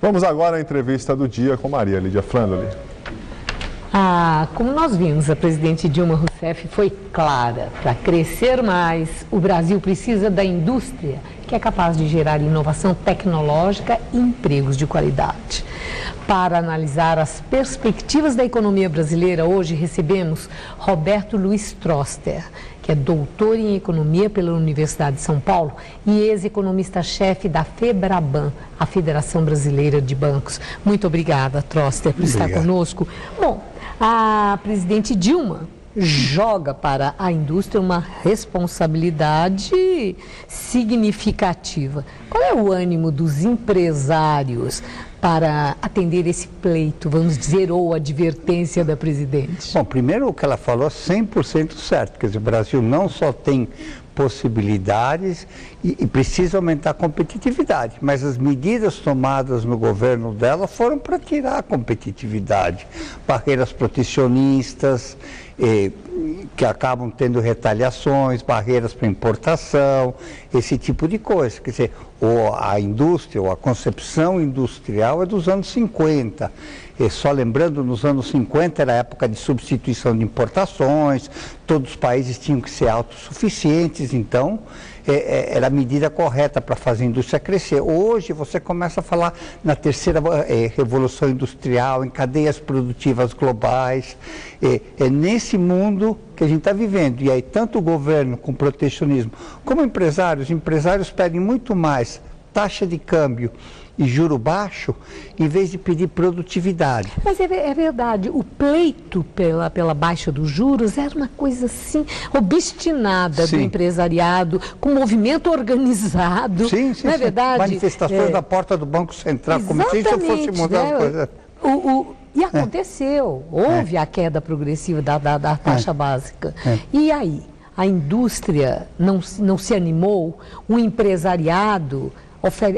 Vamos agora à entrevista do dia com Maria Lídia Flandoli. Como nós vimos, a presidente Dilma Rousseff foi clara. Para crescer mais, o Brasil precisa da indústria, que é capaz de gerar inovação tecnológica e empregos de qualidade. Para analisar as perspectivas da economia brasileira, hoje recebemos Roberto Luiz Troster, que é doutor em economia pela Universidade de São Paulo e ex-economista-chefe da FEBRABAN, a Federação Brasileira de Bancos. Muito obrigada, Troster, por estar conosco. Bom, a presidente Dilma joga para a indústria uma responsabilidade significativa. Qual é o ânimo dos empresários para atender esse pleito, vamos dizer, ou advertência da presidente? Bom, primeiro o que ela falou é 100% certo, quer dizer, o Brasil não só tem possibilidades e precisa aumentar a competitividade, mas as medidas tomadas no governo dela foram para tirar a competitividade, barreiras protecionistas, que acabam tendo retaliações, barreiras para importação, esse tipo de coisa. Quer dizer, a indústria, ou a concepção industrial é dos anos 50. Só lembrando, nos anos 50 era a época de substituição de importações, todos os países tinham que ser autossuficientes, então era a medida correta para fazer a indústria crescer. Hoje você começa a falar na terceira revolução industrial, em cadeias produtivas globais, é nesse mundo que a gente está vivendo. E aí tanto o governo com protecionismo, como empresários pedem muito mais taxa de câmbio e juro baixo, em vez de pedir produtividade. Mas é verdade, o pleito pela baixa dos juros era uma coisa assim, obstinada do empresariado, com movimento organizado, não é verdade? Manifestações da porta do Banco Central, como se isso fosse mudar as coisas. E aconteceu, houve a queda progressiva da taxa básica. E aí, a indústria não se animou, o empresariado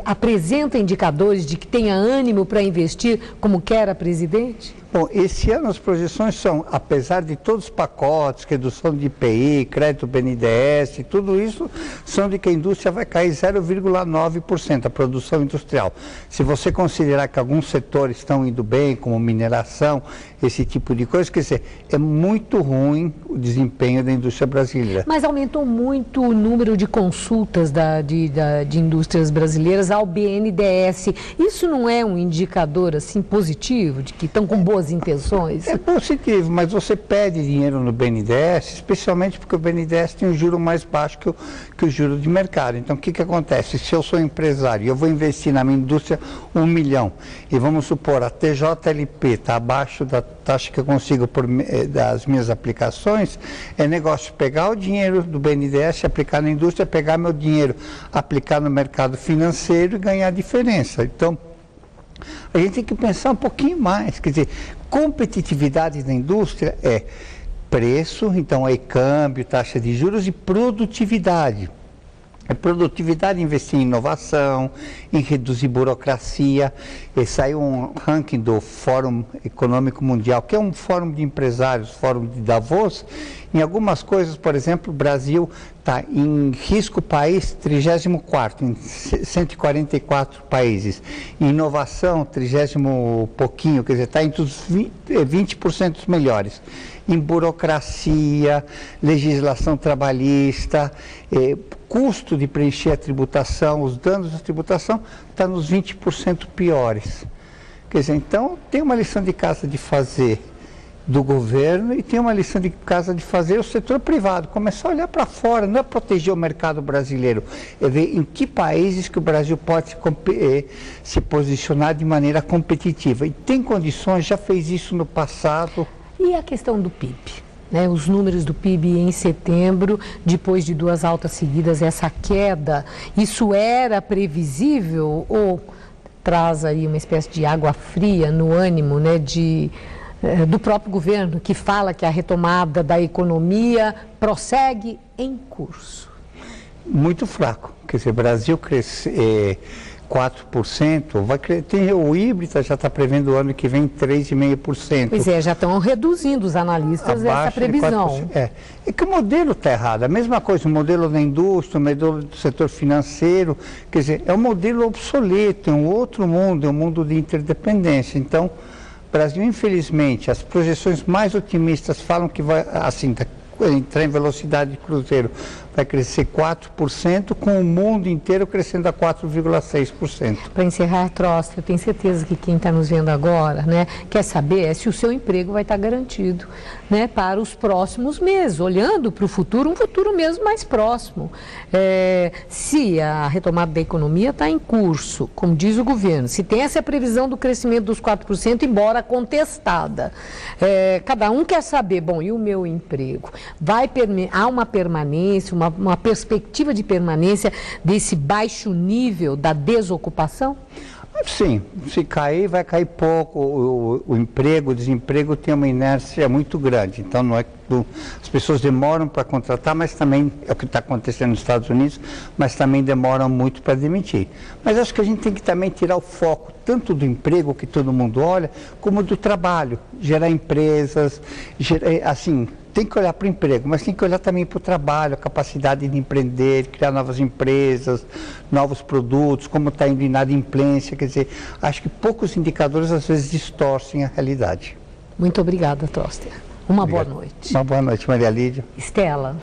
apresenta indicadores de que tenha ânimo para investir, como quer a presidente? Bom, esse ano as projeções são, apesar de todos os pacotes, redução de IPI, crédito BNDES, tudo isso, são de que a indústria vai cair 0,9%, a produção industrial. Se você considerar que alguns setores estão indo bem, como mineração, esse tipo de coisa, quer dizer, é muito ruim o desempenho da indústria brasileira. Mas aumentou muito o número de consultas de indústrias brasileiras ao BNDES. Isso não é um indicador assim positivo, de que estão com boas intenções? É positivo, mas você pede dinheiro no BNDES, especialmente porque o BNDES tem um juro mais baixo que o juro de mercado. Então, o que acontece? Se eu sou empresário e eu vou investir na minha indústria 1 milhão, e vamos supor, a TJLP está abaixo da taxa que eu consigo das minhas aplicações, é negócio pegar o dinheiro do BNDES, aplicar na indústria, pegar meu dinheiro, aplicar no mercado financeiro e ganhar a diferença. Então, a gente tem que pensar um pouquinho mais, quer dizer, competitividade da indústria é preço, então é câmbio, taxa de juros e produtividade. É produtividade, investir em inovação, em reduzir burocracia. Saiu um ranking do Fórum Econômico Mundial, que é um fórum de empresários, fórum de Davos. Em algumas coisas, por exemplo, o Brasil está em risco país 34º, em 144 países. Em inovação, 30º pouquinho, quer dizer, está entre os 20% dos melhores. Em burocracia, legislação trabalhista, custo de preencher a tributação, os danos da tributação, está nos 20% piores. Quer dizer, então, tem uma lição de casa de fazer do governo e tem uma lição de casa de fazer o setor privado. Começar a olhar para fora, não é proteger o mercado brasileiro, é ver em que países que o Brasil pode se posicionar de maneira competitiva. E tem condições, já fez isso no passado. E a questão do PIB? Os números do PIB em setembro, depois de 2 altas seguidas, essa queda, isso era previsível ou traz aí uma espécie de água fria no ânimo, do próprio governo, que fala que a retomada da economia prossegue em curso? Muito fraco. Quer dizer, o Brasil 4%, o Híbrida já está prevendo o ano que vem 3,5%. Pois é, já estão reduzindo os analistas essa previsão. É que o modelo está errado. A mesma coisa, o modelo da indústria, o modelo do setor financeiro, quer dizer, é um modelo obsoleto, é um outro mundo, é um mundo de interdependência. Então, o Brasil, infelizmente, as projeções mais otimistas falam que vai, assim, entrar em velocidade de cruzeiro, vai crescer 4%, com o mundo inteiro crescendo a 4,6%. Para encerrar, Troster, eu tenho certeza que quem está nos vendo agora, né, quer saber se o seu emprego vai estar garantido, né, para os próximos meses, olhando para o futuro, um futuro mesmo mais próximo. Se a retomada da economia está em curso, como diz o governo, se tem essa previsão do crescimento dos 4%, embora contestada, cada um quer saber, bom, e o meu emprego? Há uma permanência, uma perspectiva de permanência desse baixo nível da desocupação? Sim, se cair, vai cair pouco. O emprego, o desemprego tem uma inércia muito grande. Então, não é que as pessoas demoram para contratar, mas também, é o que está acontecendo nos Estados Unidos, mas também demoram muito para demitir. Mas acho que a gente tem que também tirar o foco tanto do emprego, que todo mundo olha, como do trabalho. Gerar empresas, assim, tem que olhar para o emprego, mas tem que olhar também para o trabalho, a capacidade de empreender, criar novas empresas, novos produtos, como está indo na inadimplência. Quer dizer, acho que poucos indicadores às vezes distorcem a realidade. Muito obrigada, Troster. Uma boa noite. Uma boa noite, Maria Lídia. Estela.